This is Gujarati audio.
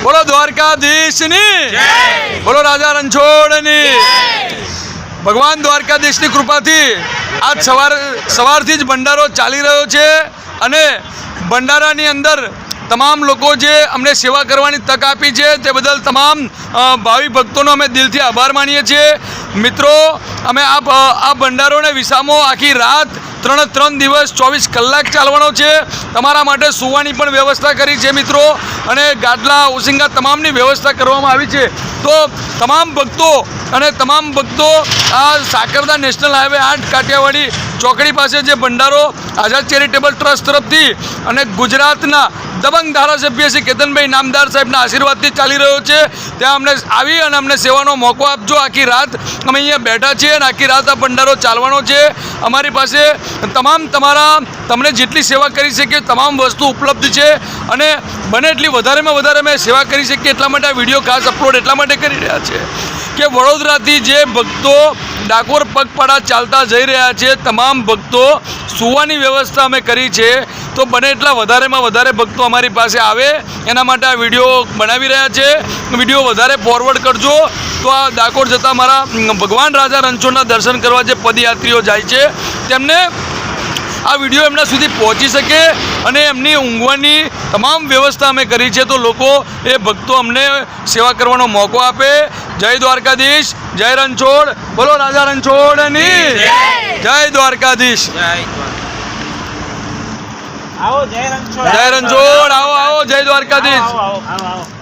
બોલો દ્વારકાધીશની જય, બોલો રાજા રણછોડની ભગવાન દ્વારકાધીશની કૃપાથી આજ સવારથી જ ભંડારો ચાલી રહ્યો છે અને ભંડારાની અંદર તમામ લોકો જે અમને સેવા કરવાની તક આપી છે તે બદલ તમામ ભાવિ ભક્તોનો અમે દિલથી આભાર માનીએ છીએ। મિત્રો, અમે આ ભંડારોને વિસામો આખી રાત 3 દિવસ 24 કલાક ચાલવાનો છે। તમારા માટે સુવાની પણ વ્યવસ્થા કરી છે મિત્રો, અને ગાદલા ઓસિંગા તમામની વ્યવસ્થા કરવામાં આવી છે। તો તમામ ભક્તો આ સાકરદા નેશનલ હાઈવે 8 કાઠિયાવાડી ચોકડી પાસે જે ભંડારો આઝાદ ચેરિટેબલ ટ્રસ્ટ તરફથી અને ગુજરાતના દબંગ ધારાસભ્ય શ્રી કેતનભાઈ નામદાર સાહેબના આશીર્વાદથી ચાલી રહ્યો છે, ત્યાં અમને આવી અને અમને સેવાનો મોકો આપજો। આખી રાત અમે અહીંયા બેઠા છીએ અને આખી રાત આ ભંડારો ચાલવાનો છે। અમારી પાસે તમને જેટલી સેવા કરી શકીએ તમામ વસ્તુ ઉપલબ્ધ છે, અને બને એટલી વધારેમાં વધારે અમે સેવા કરી શકીએ એટલા માટે આ વિડીયો ખાસ અપલોડ એટલા માટે કરી રહ્યા છે કે વડોદરાથી જે ભક્તો ડાકોર પગપાળા ચાલતા જઈ રહ્યા છે તમામ ભક્તો સુવાની વ્યવસ્થા અમે કરી છે। તો બને એટલા વધારેમાં વધારે ભક્તો અમારી પાસે આવે એના માટે આ વિડીયો બનાવી રહ્યા છે। વિડીયો વધારે ફોરવર્ડ કરજો તો આ ડાકોર જતા મારા ભગવાન રાજા રણછોડના દર્શન કરવા જે પદયાત્રીઓ જાય છે તેમને આ વિડીયો એમના સુધી પહોંચી શકે અને એમની ઊંઘવાની તમામ વ્યવસ્થા અમે કરી છે। તો લોકો એ ભક્તો અમને સેવા કરવાનો મોકો આપે। જય દ્વારકાધીશ, જય રણછોડ, બોલો રાજા રણછોડની જય દ્વારકાધીશ। આવો જય રણછોડ, જય રણછોડ, આવો જય દ્વારકાધીશ।